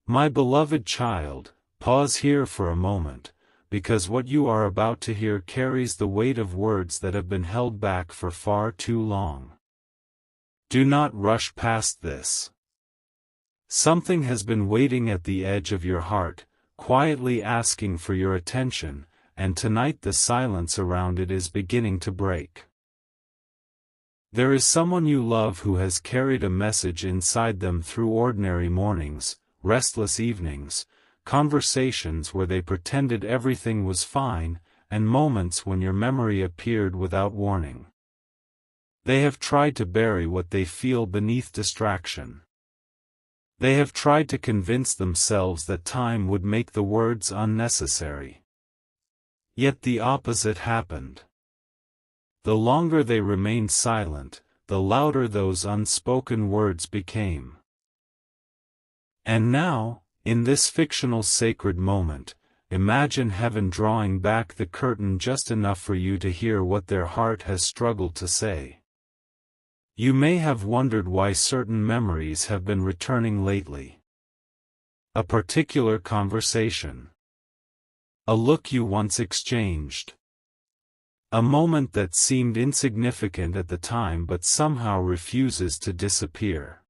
My beloved child, pause here for a moment, because what you are about to hear carries the weight of words that have been held back for far too long. Do not rush past this. Something has been waiting at the edge of your heart, quietly asking for your attention, and tonight the silence around it is beginning to break. There is someone you love who has carried a message inside them through ordinary mornings, restless evenings, conversations where they pretended everything was fine, and moments when your memory appeared without warning. They have tried to bury what they feel beneath distraction. They have tried to convince themselves that time would make the words unnecessary. Yet the opposite happened. The longer they remained silent, the louder those unspoken words became. And now, in this fictional sacred moment, imagine heaven drawing back the curtain just enough for you to hear what their heart has struggled to say. You may have wondered why certain memories have been returning lately. A particular conversation. A look you once exchanged. A moment that seemed insignificant at the time but somehow refuses to disappear.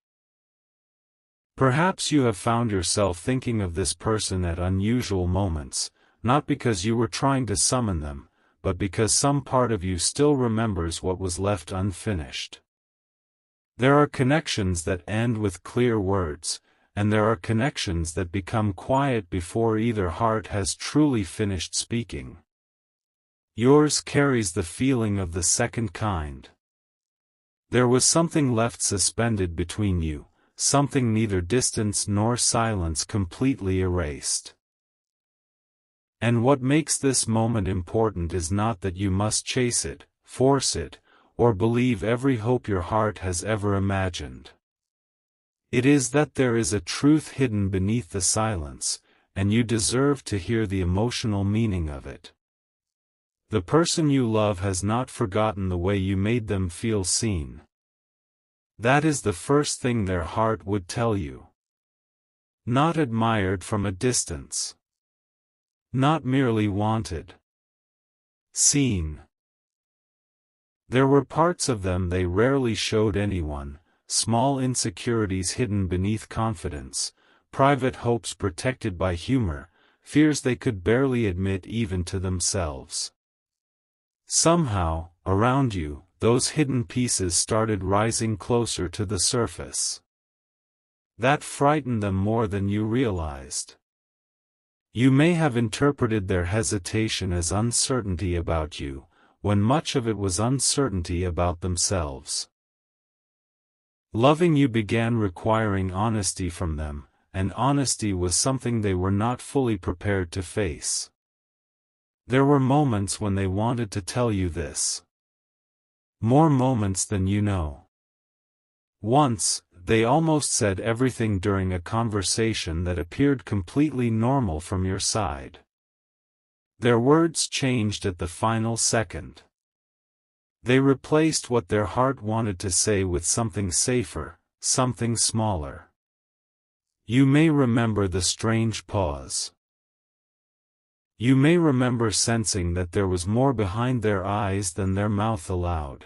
Perhaps you have found yourself thinking of this person at unusual moments, not because you were trying to summon them, but because some part of you still remembers what was left unfinished. There are connections that end with clear words, and there are connections that become quiet before either heart has truly finished speaking. Yours carries the feeling of the second kind. There was something left suspended between you, something neither distance nor silence completely erased. And what makes this moment important is not that you must chase it, force it, or believe every hope your heart has ever imagined. It is that there is a truth hidden beneath the silence, and you deserve to hear the emotional meaning of it. The person you love has not forgotten the way you made them feel seen. That is the first thing their heart would tell you. Not admired from a distance. Not merely wanted. Seen. There were parts of them they rarely showed anyone, small insecurities hidden beneath confidence, private hopes protected by humor, fears they could barely admit even to themselves. Somehow, around you, those hidden pieces started rising closer to the surface. That frightened them more than you realized. You may have interpreted their hesitation as uncertainty about you, when much of it was uncertainty about themselves. Loving you began requiring honesty from them, and honesty was something they were not fully prepared to face. There were moments when they wanted to tell you this. More moments than you know. Once, they almost said everything during a conversation that appeared completely normal from your side. Their words changed at the final second. They replaced what their heart wanted to say with something safer, something smaller. You may remember the strange pause. You may remember sensing that there was more behind their eyes than their mouth allowed.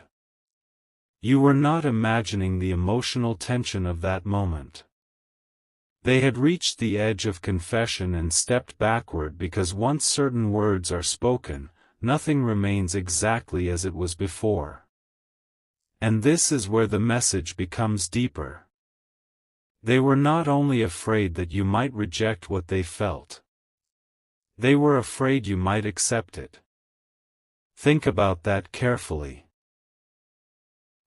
You were not imagining the emotional tension of that moment. They had reached the edge of confession and stepped backward because once certain words are spoken, nothing remains exactly as it was before. And this is where the message becomes deeper. They were not only afraid that you might reject what they felt. They were afraid you might accept it. Think about that carefully.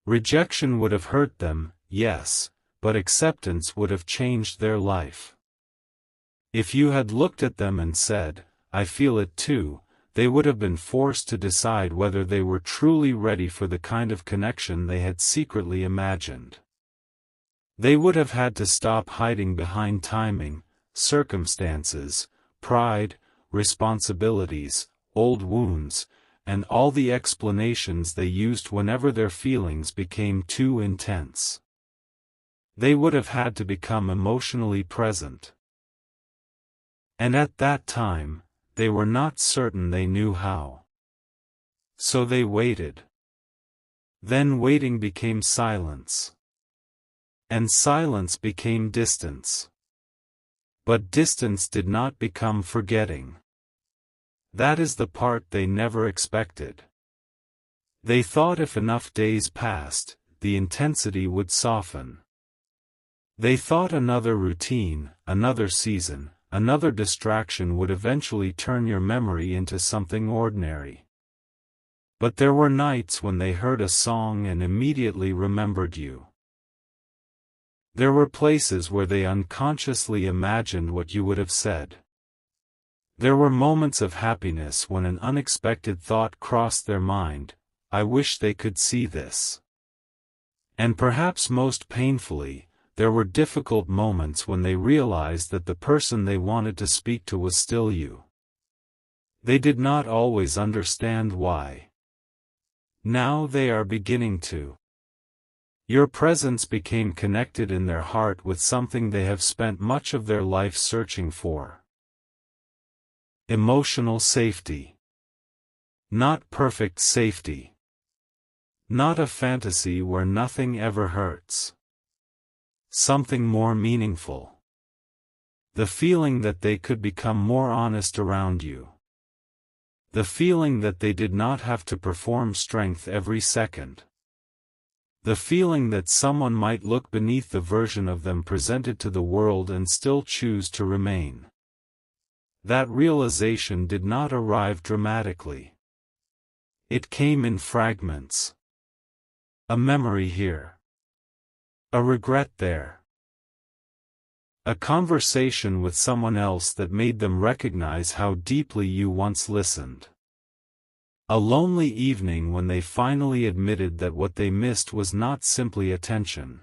Rejection would have hurt them, yes, but acceptance would have changed their life. If you had looked at them and said, "I feel it too," they would have been forced to decide whether they were truly ready for the kind of connection they had secretly imagined. They would have had to stop hiding behind timing, circumstances, pride, responsibilities, old wounds, and all the explanations they used whenever their feelings became too intense. They would have had to become emotionally present. And at that time, they were not certain they knew how. So they waited. Then waiting became silence. And silence became distance. But distance did not become forgetting. That is the part they never expected. They thought if enough days passed, the intensity would soften. They thought another routine, another season, another distraction would eventually turn your memory into something ordinary. But there were nights when they heard a song and immediately remembered you. There were places where they unconsciously imagined what you would have said. There were moments of happiness when an unexpected thought crossed their mind, "I wish they could see this." And perhaps most painfully, there were difficult moments when they realized that the person they wanted to speak to was still you. They did not always understand why. Now they are beginning to. Your presence became connected in their heart with something they have spent much of their life searching for. Emotional safety. Not perfect safety. Not a fantasy where nothing ever hurts. Something more meaningful. The feeling that they could become more honest around you. The feeling that they did not have to perform strength every second. The feeling that someone might look beneath the version of them presented to the world and still choose to remain. That realization did not arrive dramatically. It came in fragments. A memory here. A regret there. A conversation with someone else that made them recognize how deeply you once listened. A lonely evening when they finally admitted that what they missed was not simply attention.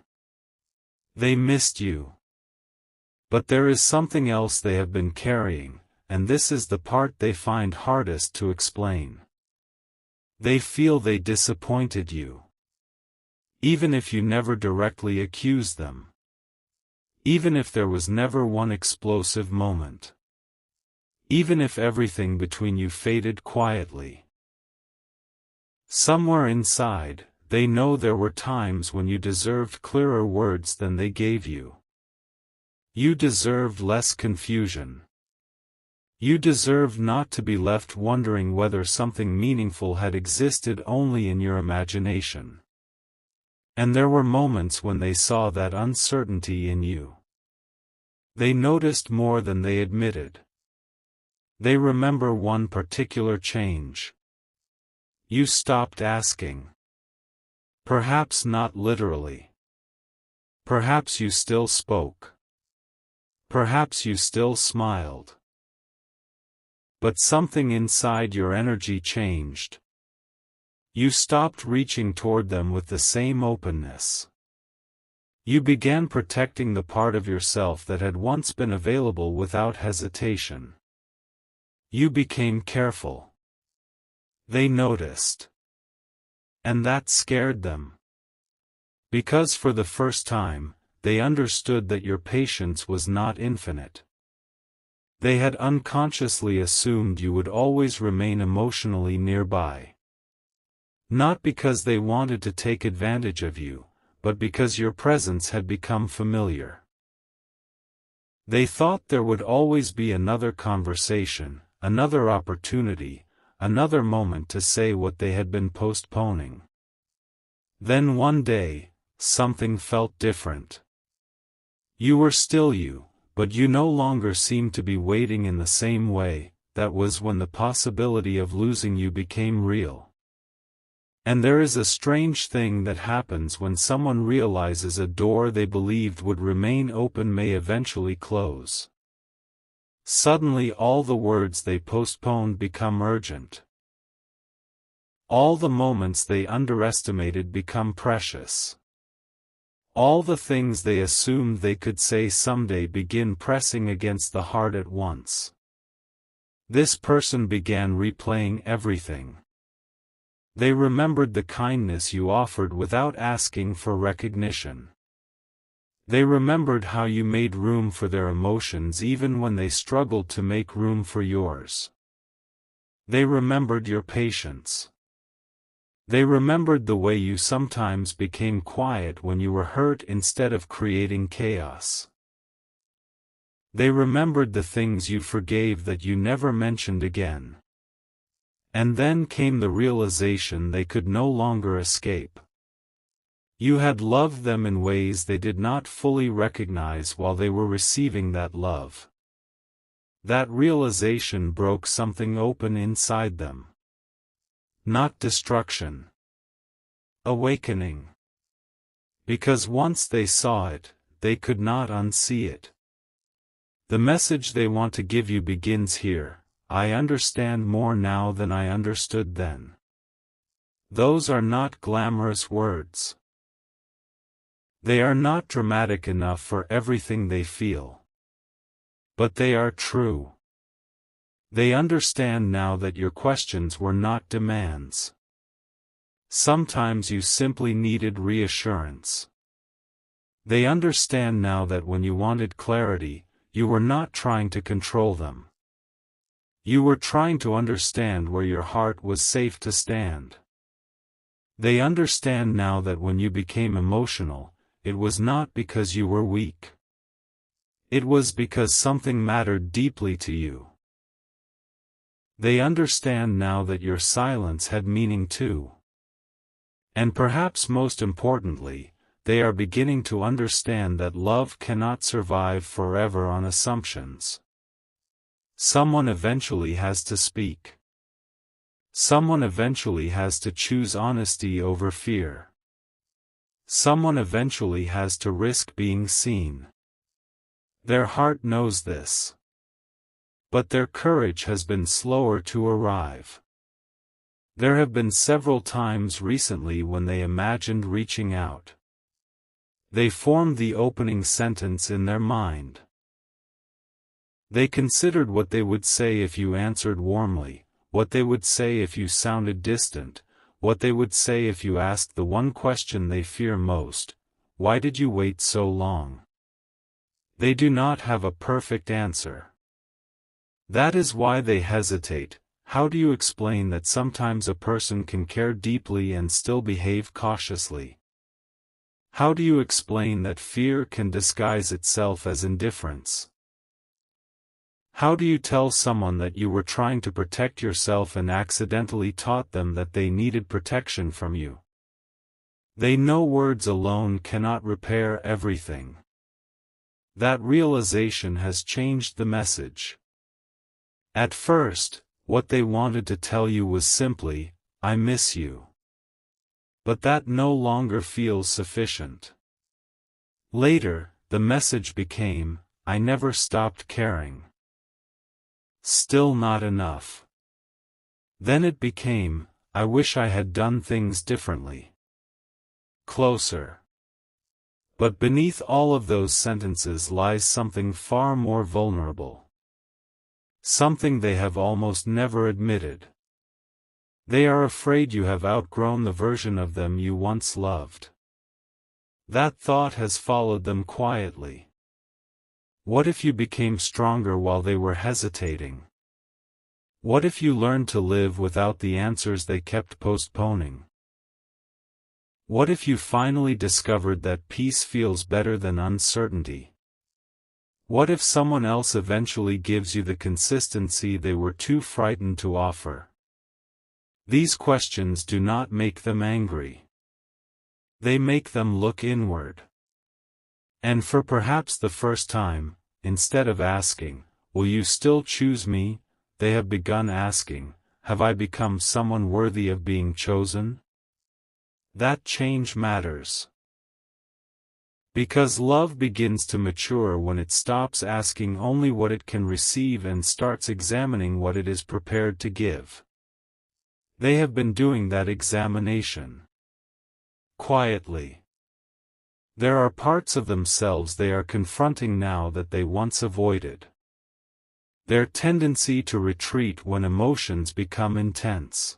They missed you. But there is something else they have been carrying, and this is the part they find hardest to explain. They feel they disappointed you. Even if you never directly accused them. Even if there was never one explosive moment. Even if everything between you faded quietly. Somewhere inside, they know there were times when you deserved clearer words than they gave you. You deserved less confusion. You deserved not to be left wondering whether something meaningful had existed only in your imagination. And there were moments when they saw that uncertainty in you. They noticed more than they admitted. They remember one particular change. You stopped asking. Perhaps not literally. Perhaps you still spoke. Perhaps you still smiled. But something inside your energy changed. You stopped reaching toward them with the same openness. You began protecting the part of yourself that had once been available without hesitation. You became careful. They noticed. And that scared them. Because for the first time, they understood that your patience was not infinite. They had unconsciously assumed you would always remain emotionally nearby. Not because they wanted to take advantage of you, but because your presence had become familiar. They thought there would always be another conversation, another opportunity, another moment to say what they had been postponing. Then one day, something felt different. You were still you, but you no longer seemed to be waiting in the same way. That was when the possibility of losing you became real. And there is a strange thing that happens when someone realizes a door they believed would remain open may eventually close. Suddenly all the words they postponed become urgent. All the moments they underestimated become precious. All the things they assumed they could say someday begin pressing against the heart at once. This person began replaying everything. They remembered the kindness you offered without asking for recognition. They remembered how you made room for their emotions even when they struggled to make room for yours. They remembered your patience. They remembered the way you sometimes became quiet when you were hurt instead of creating chaos. They remembered the things you forgave that you never mentioned again. And then came the realization they could no longer escape. You had loved them in ways they did not fully recognize while they were receiving that love. That realization broke something open inside them. Not destruction. Awakening. Because once they saw it, they could not unsee it. The message they want to give you begins here: I understand more now than I understood then. Those are not glamorous words. They are not dramatic enough for everything they feel. But they are true. They understand now that your questions were not demands. Sometimes you simply needed reassurance. They understand now that when you wanted clarity, you were not trying to control them. You were trying to understand where your heart was safe to stand. They understand now that when you became emotional, it was not because you were weak. It was because something mattered deeply to you. They understand now that your silence had meaning too. And perhaps most importantly, they are beginning to understand that love cannot survive forever on assumptions. Someone eventually has to speak. Someone eventually has to choose honesty over fear. Someone eventually has to risk being seen. Their heart knows this. But their courage has been slower to arrive. There have been several times recently when they imagined reaching out. They formed the opening sentence in their mind. They considered what they would say if you answered warmly, what they would say if you sounded distant, what they would say if you asked the one question they fear most: why did you wait so long? They do not have a perfect answer. That is why they hesitate. How do you explain that sometimes a person can care deeply and still behave cautiously? How do you explain that fear can disguise itself as indifference? How do you tell someone that you were trying to protect yourself and accidentally taught them that they needed protection from you? They know words alone cannot repair everything. That realization has changed the message. At first, what they wanted to tell you was simply, I miss you. But that no longer feels sufficient. Later, the message became, I never stopped caring. Still not enough. Then it became, I wish I had done things differently. Closer. But beneath all of those sentences lies something far more vulnerable. Something they have almost never admitted. They are afraid you have outgrown the version of them you once loved. That thought has followed them quietly. What if you became stronger while they were hesitating? What if you learned to live without the answers they kept postponing? What if you finally discovered that peace feels better than uncertainty? What if someone else eventually gives you the consistency they were too frightened to offer? These questions do not make them angry. They make them look inward. And for perhaps the first time, instead of asking, will you still choose me, they have begun asking, have I become someone worthy of being chosen? That change matters. Because love begins to mature when it stops asking only what it can receive and starts examining what it is prepared to give. They have been doing that examination. Quietly. There are parts of themselves they are confronting now that they once avoided. Their tendency to retreat when emotions become intense.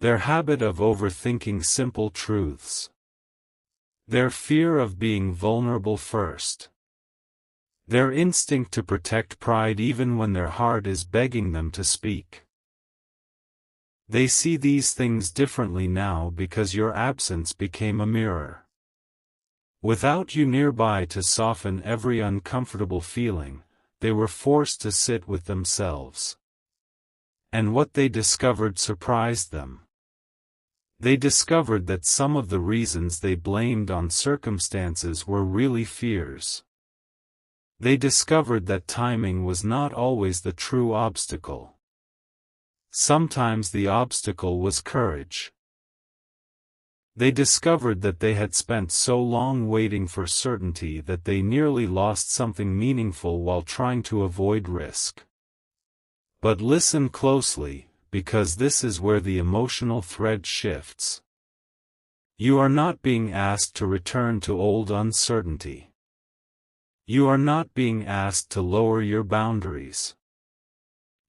Their habit of overthinking simple truths. Their fear of being vulnerable first. Their instinct to protect pride even when their heart is begging them to speak. They see these things differently now because your absence became a mirror. Without you nearby to soften every uncomfortable feeling, they were forced to sit with themselves. And what they discovered surprised them. They discovered that some of the reasons they blamed on circumstances were really fears. They discovered that timing was not always the true obstacle. Sometimes the obstacle was courage. They discovered that they had spent so long waiting for certainty that they nearly lost something meaningful while trying to avoid risk. But listen closely, because this is where the emotional thread shifts. You are not being asked to return to old uncertainty. You are not being asked to lower your boundaries.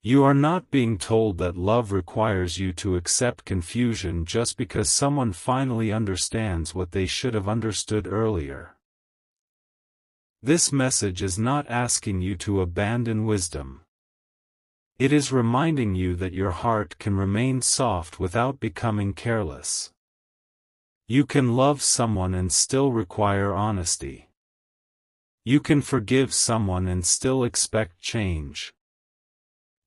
You are not being told that love requires you to accept confusion just because someone finally understands what they should have understood earlier. This message is not asking you to abandon wisdom. It is reminding you that your heart can remain soft without becoming careless. You can love someone and still require honesty. You can forgive someone and still expect change.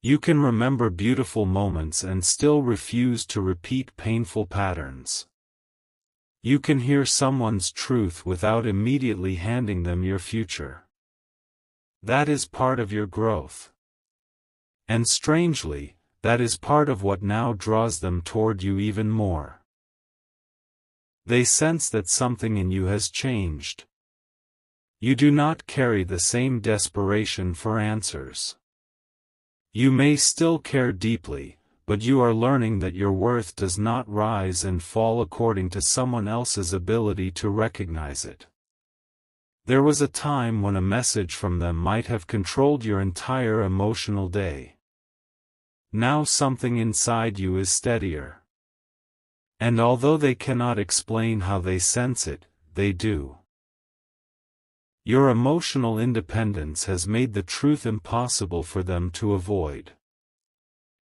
You can remember beautiful moments and still refuse to repeat painful patterns. You can hear someone's truth without immediately handing them your future. That is part of your growth. And strangely, that is part of what now draws them toward you even more. They sense that something in you has changed. You do not carry the same desperation for answers. You may still care deeply, but you are learning that your worth does not rise and fall according to someone else's ability to recognize it. There was a time when a message from them might have controlled your entire emotional day. Now something inside you is steadier. And although they cannot explain how they sense it, they do. Your emotional independence has made the truth impossible for them to avoid.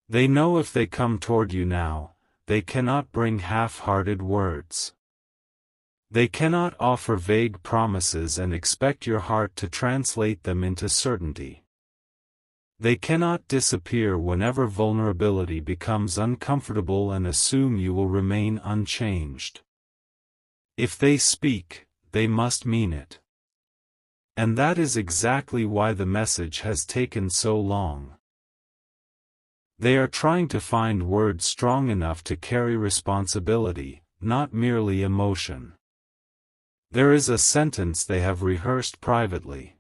They know if they come toward you now, they cannot bring half-hearted words. They cannot offer vague promises and expect your heart to translate them into certainty. They cannot disappear whenever vulnerability becomes uncomfortable and assume you will remain unchanged. If they speak, they must mean it. And that is exactly why the message has taken so long. They are trying to find words strong enough to carry responsibility, not merely emotion. There is a sentence they have rehearsed privately.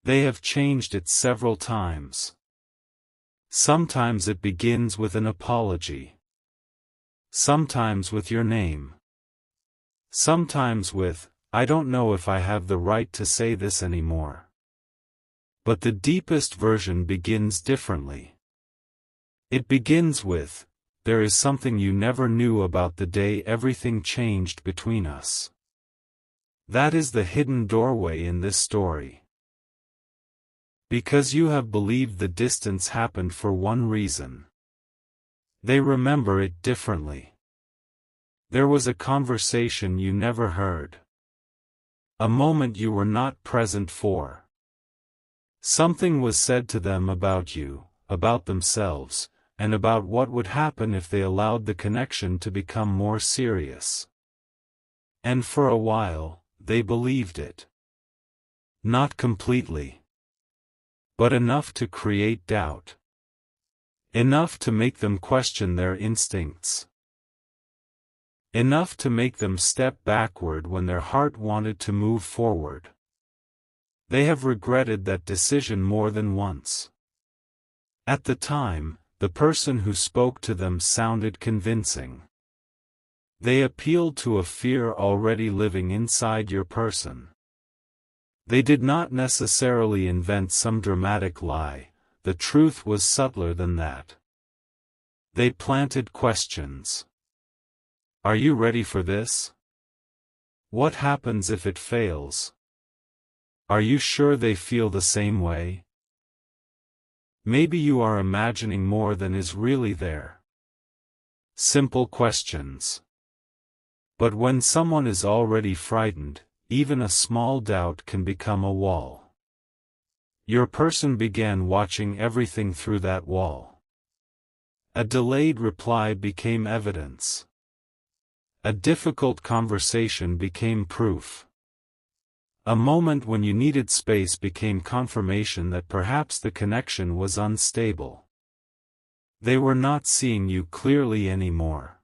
They have changed it several times. Sometimes it begins with an apology. Sometimes with your name. Sometimes with, "I don't know if I have the right to say this anymore." But the deepest version begins differently. It begins with, "There is something you never knew about the day everything changed between us." That is the hidden doorway in this story. Because you have believed the distance happened for one reason. They remember it differently. There was a conversation you never heard. A moment you were not present for. Something was said to them about you, about themselves, and about what would happen if they allowed the connection to become more serious. And for a while, they believed it. Not completely. But enough to create doubt. Enough to make them question their instincts. Enough to make them step backward when their heart wanted to move forward. They have regretted that decision more than once. At the time, the person who spoke to them sounded convincing. They appealed to a fear already living inside your person. They did not necessarily invent some dramatic lie, the truth was subtler than that. They planted questions. Are you ready for this? What happens if it fails? Are you sure they feel the same way? Maybe you are imagining more than is really there. Simple questions. But when someone is already frightened, even a small doubt can become a wall. Your person began watching everything through that wall. A delayed reply became evidence. A difficult conversation became proof. A moment when you needed space became confirmation that perhaps the connection was unstable. They were not seeing you clearly anymore.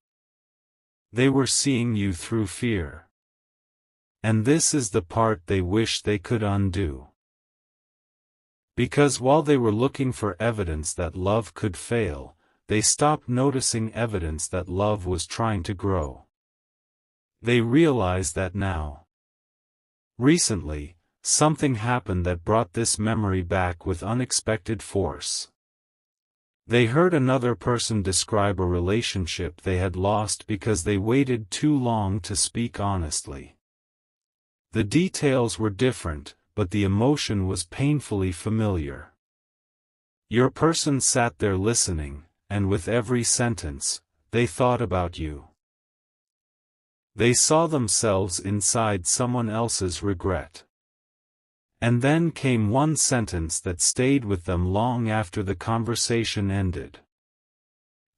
They were seeing you through fear. And this is the part they wish they could undo. Because while they were looking for evidence that love could fail, they stopped noticing evidence that love was trying to grow. They realized that now. Recently, something happened that brought this memory back with unexpected force. They heard another person describe a relationship they had lost because they waited too long to speak honestly. The details were different, but the emotion was painfully familiar. Your person sat there listening, and with every sentence, they thought about you. They saw themselves inside someone else's regret. And then came one sentence that stayed with them long after the conversation ended.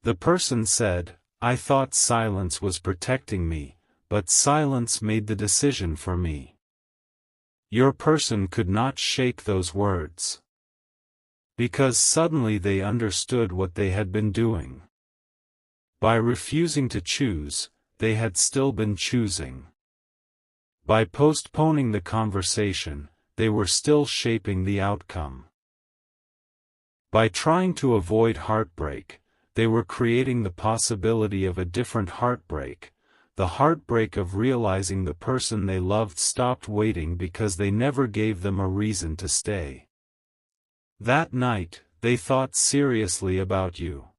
The person said, "I thought silence was protecting me, but silence made the decision for me." Your person could not shake those words. Because suddenly they understood what they had been doing. By refusing to choose, they had still been choosing. By postponing the conversation, they were still shaping the outcome. By trying to avoid heartbreak, they were creating the possibility of a different heartbreak, the heartbreak of realizing the person they loved stopped waiting because they never gave them a reason to stay. That night, they thought seriously about you.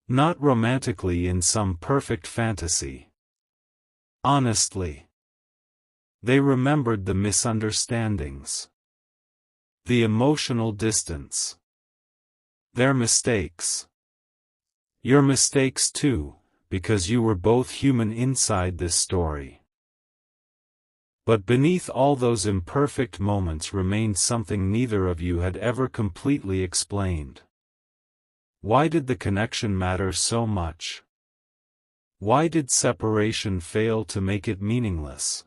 Not romantically in some perfect fantasy. Honestly. They remembered the misunderstandings. The emotional distance. Their mistakes. Your mistakes too, because you were both human inside this story. But beneath all those imperfect moments remained something neither of you had ever completely explained. Why did the connection matter so much? Why did separation fail to make it meaningless?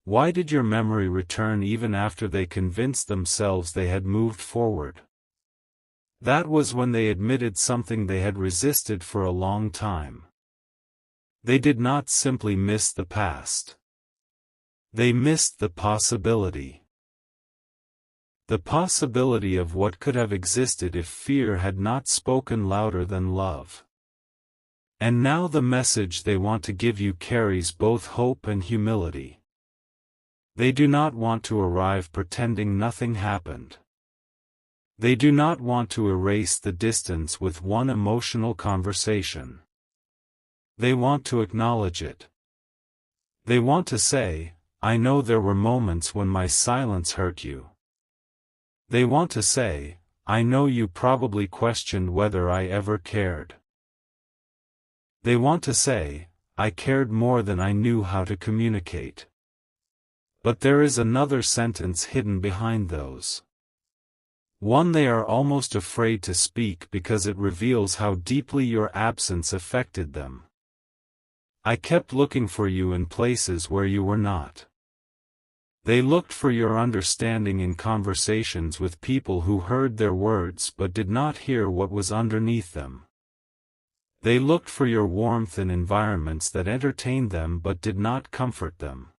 Why did your memory return even after they convinced themselves they had moved forward? That was when they admitted something they had resisted for a long time. They did not simply miss the past. They missed the possibility. The possibility of what could have existed if fear had not spoken louder than love. And now the message they want to give you carries both hope and humility. They do not want to arrive pretending nothing happened. They do not want to erase the distance with one emotional conversation. They want to acknowledge it. They want to say, "I know there were moments when my silence hurt you." They want to say, "I know you probably questioned whether I ever cared." They want to say, "I cared more than I knew how to communicate." But there is another sentence hidden behind those. One they are almost afraid to speak because it reveals how deeply your absence affected them. I kept looking for you in places where you were not. They looked for your understanding in conversations with people who heard their words but did not hear what was underneath them. They looked for your warmth in environments that entertained them but did not comfort them.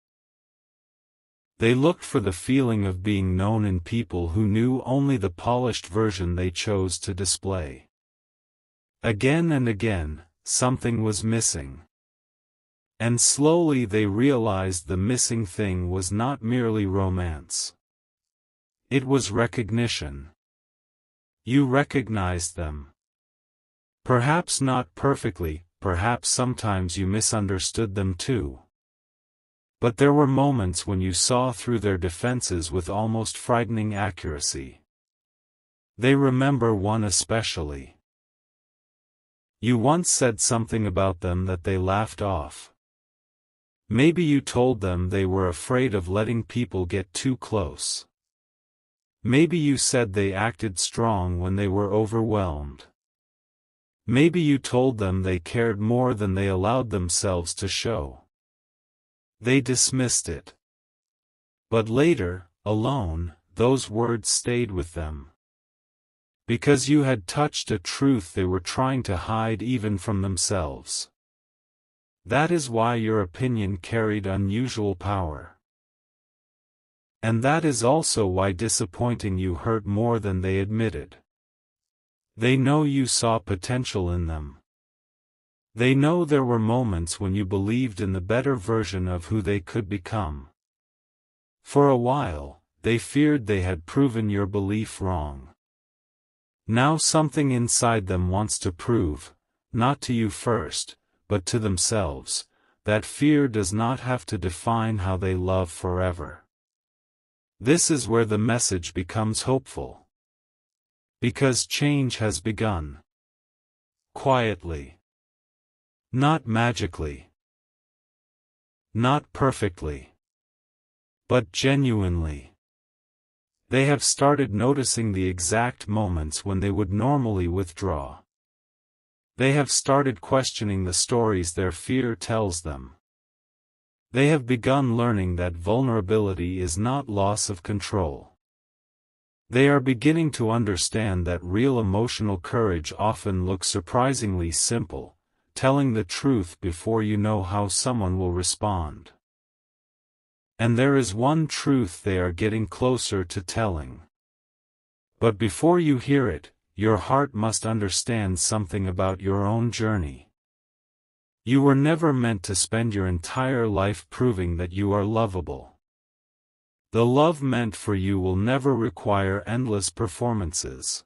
They looked for the feeling of being known in people who knew only the polished version they chose to display. Again and again, something was missing. And slowly they realized the missing thing was not merely romance. It was recognition. You recognized them. Perhaps not perfectly, perhaps sometimes you misunderstood them too. But there were moments when you saw through their defenses with almost frightening accuracy. They remember one especially. You once said something about them that they laughed off. Maybe you told them they were afraid of letting people get too close. Maybe you said they acted strong when they were overwhelmed. Maybe you told them they cared more than they allowed themselves to show. They dismissed it. But later, alone, those words stayed with them. Because you had touched a truth they were trying to hide even from themselves. That is why your opinion carried unusual power. And that is also why disappointing you hurt more than they admitted. They know you saw potential in them. They know there were moments when you believed in the better version of who they could become. For a while, they feared they had proven your belief wrong. Now something inside them wants to prove, not to you first, but to themselves, that fear does not have to define how they love forever. This is where the message becomes hopeful. Because change has begun. Quietly. Not magically. Not perfectly. But genuinely. They have started noticing the exact moments when they would normally withdraw. They have started questioning the stories their fear tells them. They have begun learning that vulnerability is not loss of control. They are beginning to understand that real emotional courage often looks surprisingly simple, telling the truth before you know how someone will respond. And there is one truth they are getting closer to telling. But before you hear it, your heart must understand something about your own journey. You were never meant to spend your entire life proving that you are lovable. The love meant for you will never require endless performances.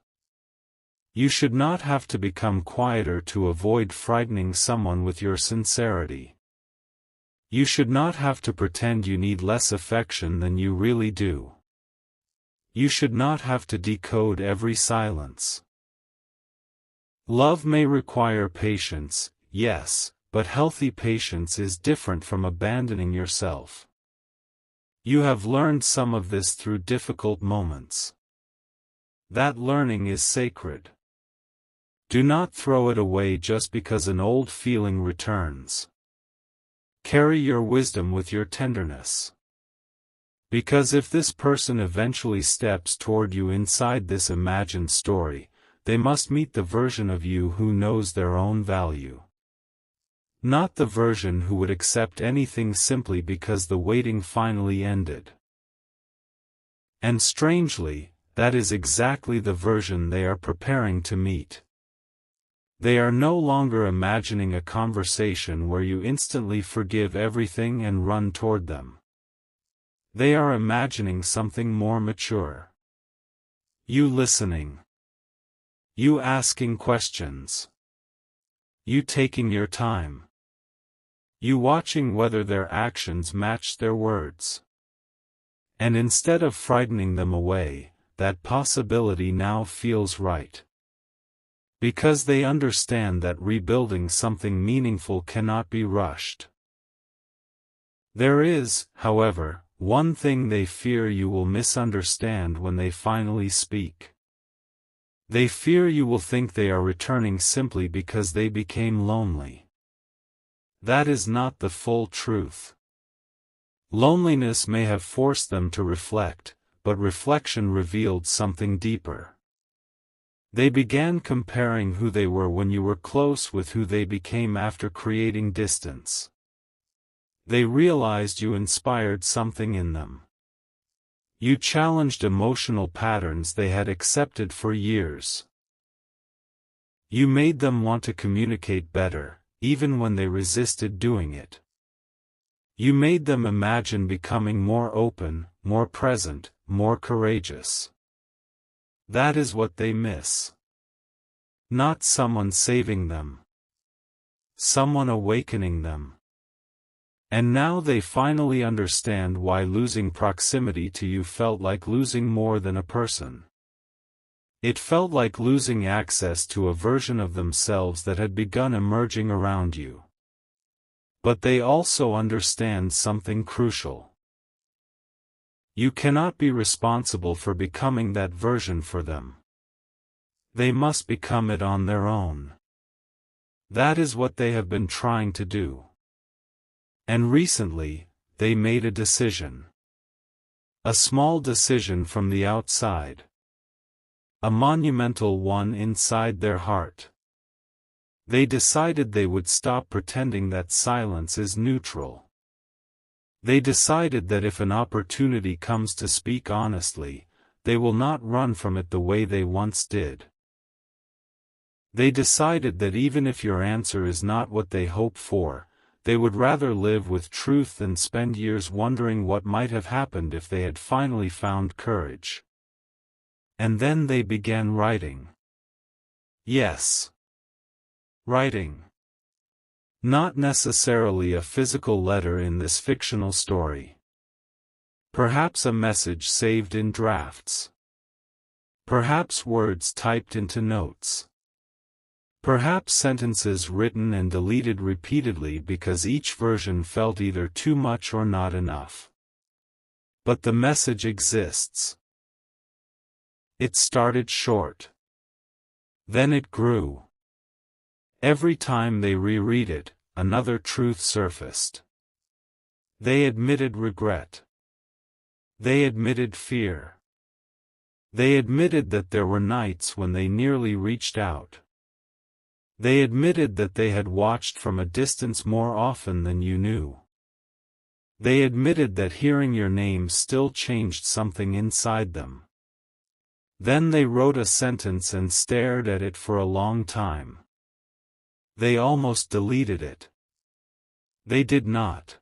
You should not have to become quieter to avoid frightening someone with your sincerity. You should not have to pretend you need less affection than you really do. You should not have to decode every silence. Love may require patience, yes, but healthy patience is different from abandoning yourself. You have learned some of this through difficult moments. That learning is sacred. Do not throw it away just because an old feeling returns. Carry your wisdom with your tenderness. Because if this person eventually steps toward you inside this imagined story, they must meet the version of you who knows their own value. Not the version who would accept anything simply because the waiting finally ended. And strangely, that is exactly the version they are preparing to meet. They are no longer imagining a conversation where you instantly forgive everything and run toward them. They are imagining something more mature. You listening. You asking questions. You taking your time. You watching whether their actions match their words. And instead of frightening them away, that possibility now feels right. Because they understand that rebuilding something meaningful cannot be rushed. There is, however, one thing they fear you will misunderstand when they finally speak. They fear you will think they are returning simply because they became lonely. That is not the full truth. Loneliness may have forced them to reflect, but reflection revealed something deeper. They began comparing who they were when you were close with who they became after creating distance. They realized you inspired something in them. You challenged emotional patterns they had accepted for years. You made them want to communicate better, even when they resisted doing it. You made them imagine becoming more open, more present, more courageous. That is what they miss. Not someone saving them. Someone awakening them. And now they finally understand why losing proximity to you felt like losing more than a person. It felt like losing access to a version of themselves that had begun emerging around you. But they also understand something crucial. You cannot be responsible for becoming that version for them. They must become it on their own. That is what they have been trying to do. And recently, they made a decision. A small decision from the outside. A monumental one inside their heart. They decided they would stop pretending that silence is neutral. They decided that if an opportunity comes to speak honestly, they will not run from it the way they once did. They decided that even if your answer is not what they hope for, they would rather live with truth than spend years wondering what might have happened if they had finally found courage. And then they began writing. Yes. Writing. Not necessarily a physical letter in this fictional story. Perhaps a message saved in drafts. Perhaps words typed into notes. Perhaps sentences written and deleted repeatedly because each version felt either too much or not enough. But the message exists. It started short. Then it grew. Every time they reread it, another truth surfaced. They admitted regret. They admitted fear. They admitted that there were nights when they nearly reached out. They admitted that they had watched from a distance more often than you knew. They admitted that hearing your name still changed something inside them. Then they wrote a sentence and stared at it for a long time. They almost deleted it. They did not.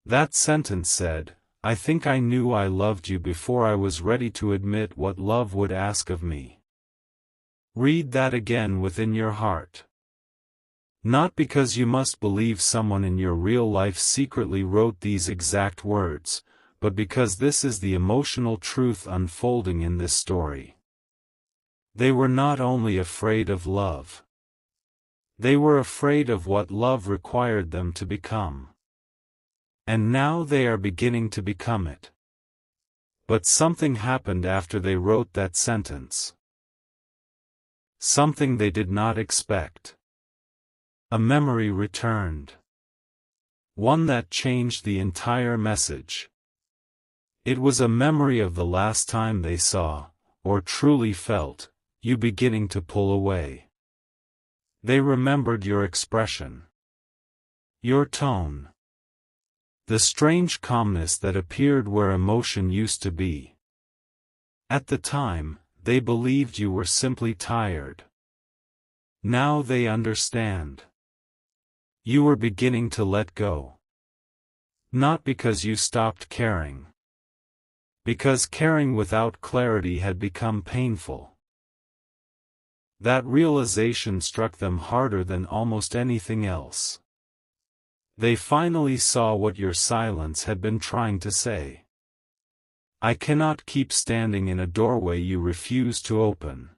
That sentence said, "I think I knew I loved you before I was ready to admit what love would ask of me." Read that again within your heart. Not because you must believe someone in your real life secretly wrote these exact words, but because this is the emotional truth unfolding in this story. They were not only afraid of love. They were afraid of what love required them to become. And now they are beginning to become it. But something happened after they wrote that sentence. Something they did not expect. A memory returned. One that changed the entire message. It was a memory of the last time they saw, or truly felt, you beginning to pull away. They remembered your expression. Your tone. The strange calmness that appeared where emotion used to be. At the time, they believed you were simply tired. Now they understand. You were beginning to let go. Not because you stopped caring. Because caring without clarity had become painful. That realization struck them harder than almost anything else. They finally saw what your silence had been trying to say. I cannot keep standing in a doorway you refuse to open.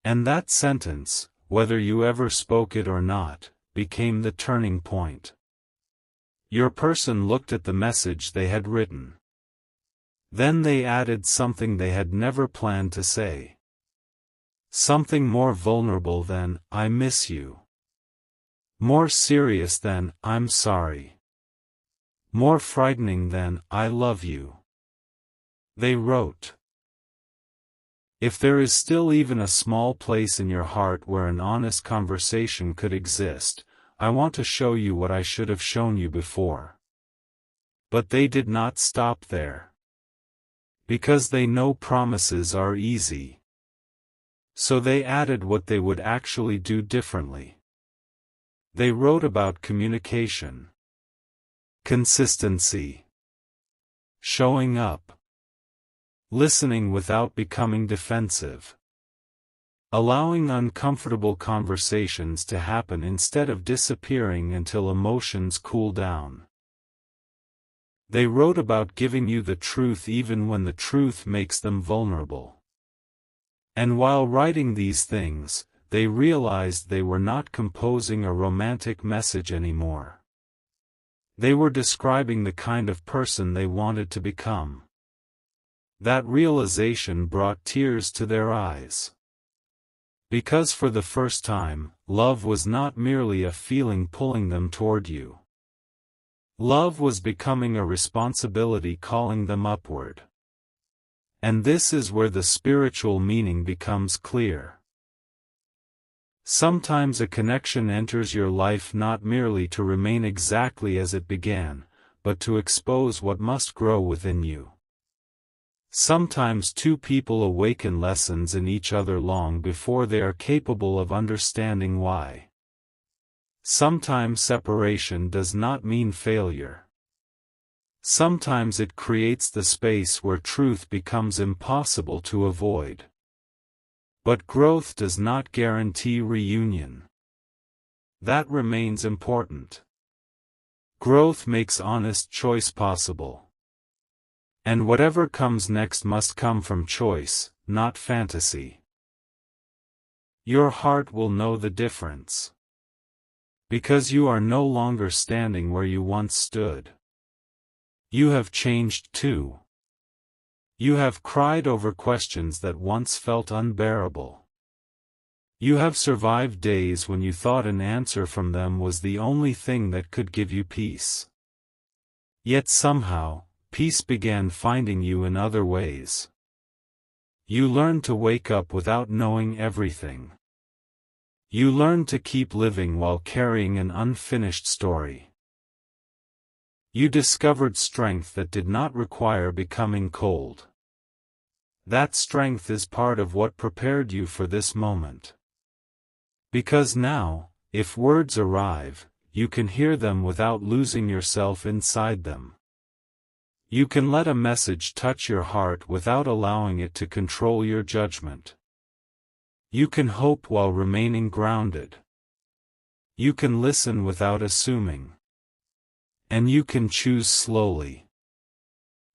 And that sentence, whether you ever spoke it or not, became the turning point. Your person looked at the message they had written. Then they added something they had never planned to say. Something more vulnerable than, "I miss you." More serious than, "I'm sorry." More frightening than, "I love you." They wrote, "If there is still even a small place in your heart where an honest conversation could exist, I want to show you what I should have shown you before." But they did not stop there. Because they know promises are easy. So they added what they would actually do differently. They wrote about communication. Consistency. Showing up. Listening without becoming defensive. allowing uncomfortable conversations to happen instead of disappearing until emotions cool down. They wrote about giving you the truth even when the truth makes them vulnerable. And while writing these things, they realized they were not composing a romantic message anymore. They were describing the kind of person they wanted to become. That realization brought tears to their eyes. Because for the first time, love was not merely a feeling pulling them toward you. Love was becoming a responsibility calling them upward. And this is where the spiritual meaning becomes clear. Sometimes a connection enters your life not merely to remain exactly as it began, but to expose what must grow within you. Sometimes two people awaken lessons in each other long before they are capable of understanding why. Sometimes separation does not mean failure. Sometimes it creates the space where truth becomes impossible to avoid. But growth does not guarantee reunion. That remains important. Growth makes honest choice possible. And whatever comes next must come from choice, not fantasy. Your heart will know the difference. Because you are no longer standing where you once stood. You have changed too. You have cried over questions that once felt unbearable. You have survived days when you thought an answer from them was the only thing that could give you peace. Yet somehow, peace began finding you in other ways. You learned to wake up without knowing everything. You learned to keep living while carrying an unfinished story. You discovered strength that did not require becoming cold. That strength is part of what prepared you for this moment. Because now, if words arrive, you can hear them without losing yourself inside them. You can let a message touch your heart without allowing it to control your judgment. You can hope while remaining grounded. You can listen without assuming. And you can choose slowly.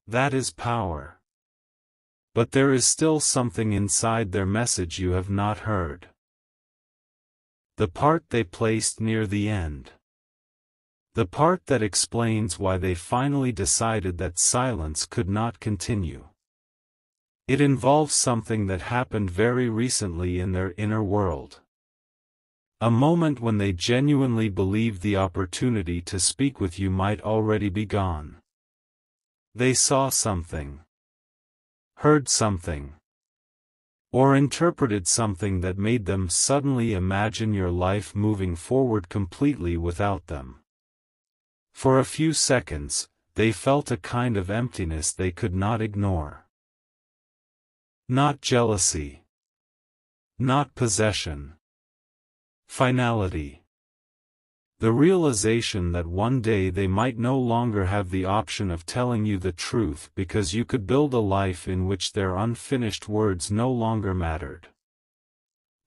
That is power. But there is still something inside their message you have not heard. The part they placed near the end. The part that explains why they finally decided that silence could not continue. It involves something that happened very recently in their inner world. A moment when they genuinely believed the opportunity to speak with you might already be gone. They saw something, heard something, or interpreted something that made them suddenly imagine your life moving forward completely without them. For a few seconds, they felt a kind of emptiness they could not ignore. Not jealousy. Not possession. Finality. The realization that one day they might no longer have the option of telling you the truth because you could build a life in which their unfinished words no longer mattered.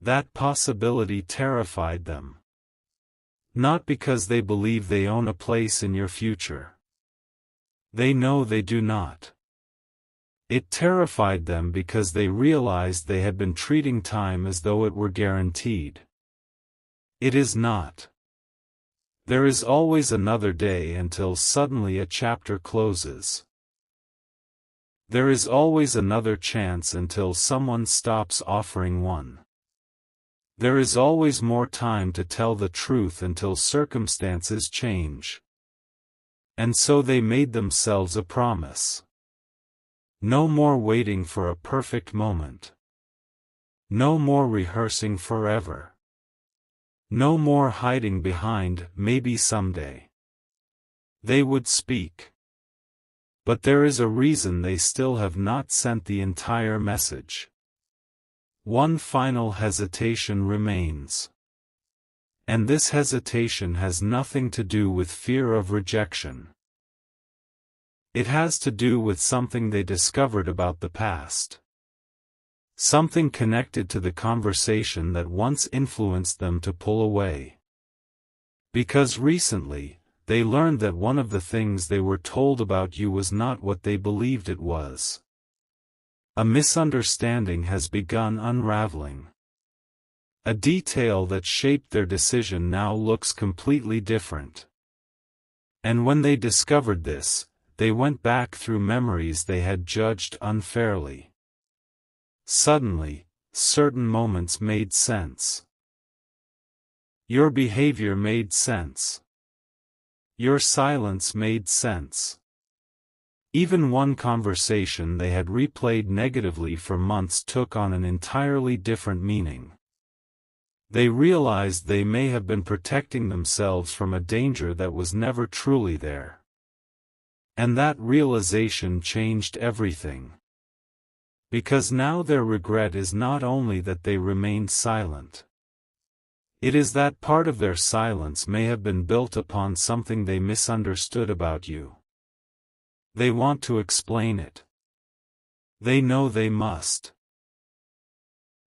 That possibility terrified them. Not because they believe they own a place in your future. They know they do not. It terrified them because they realized they had been treating time as though it were guaranteed. It is not. There is always another day until suddenly a chapter closes. There is always another chance until someone stops offering one. There is always more time to tell the truth until circumstances change. And so they made themselves a promise. No more waiting for a perfect moment. No more rehearsing forever. No more hiding behind maybe someday. They would speak. But there is a reason they still have not sent the entire message. One final hesitation remains. And this hesitation has nothing to do with fear of rejection. It has to do with something they discovered about the past. Something connected to the conversation that once influenced them to pull away. Because recently, they learned that one of the things they were told about you was not what they believed it was. A misunderstanding has begun unraveling. A detail that shaped their decision now looks completely different. And when they discovered this, they went back through memories they had judged unfairly. Suddenly, certain moments made sense. Your behavior made sense. Your silence made sense. Even one conversation they had replayed negatively for months took on an entirely different meaning. They realized they may have been protecting themselves from a danger that was never truly there. And that realization changed everything. Because now their regret is not only that they remained silent. It is that part of their silence may have been built upon something they misunderstood about you. They want to explain it. They know they must.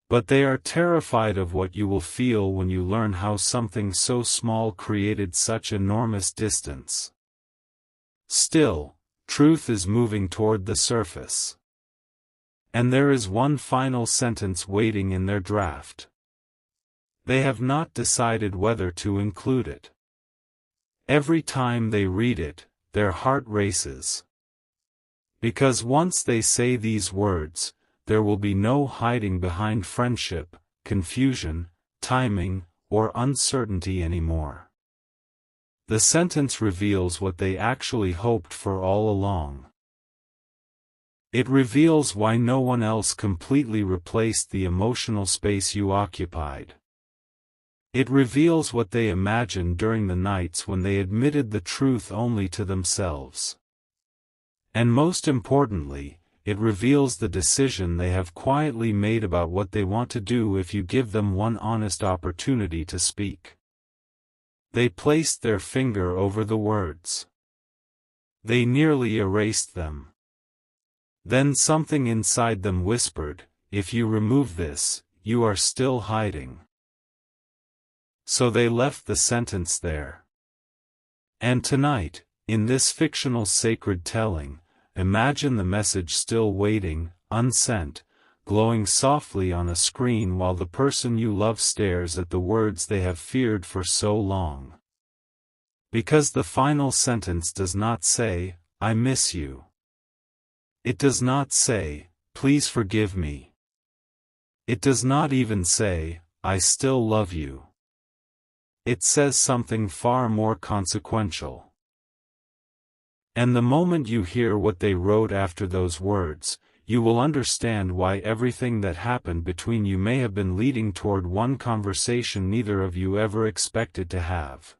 But they are terrified of what you will feel when you learn how something so small created such enormous distance. Still, truth is moving toward the surface. And there is one final sentence waiting in their draft. They have not decided whether to include it. Every time they read it, their heart races. Because once they say these words, there will be no hiding behind friendship, confusion, timing, or uncertainty anymore. The sentence reveals what they actually hoped for all along. It reveals why no one else completely replaced the emotional space you occupied. It reveals what they imagined during the nights when they admitted the truth only to themselves. And most importantly, it reveals the decision they have quietly made about what they want to do if you give them one honest opportunity to speak. They placed their finger over the words. They nearly erased them. Then something inside them whispered, "If you remove this, you are still hiding." So they left the sentence there. And tonight, in this fictional sacred telling, imagine the message still waiting, unsent, glowing softly on a screen while the person you love stares at the words they have feared for so long. Because the final sentence does not say, "I miss you." It does not say, "Please forgive me." It does not even say, "I still love you." It says something far more consequential. And the moment you hear what they wrote after those words, you will understand why everything that happened between you may have been leading toward one conversation neither of you ever expected to have.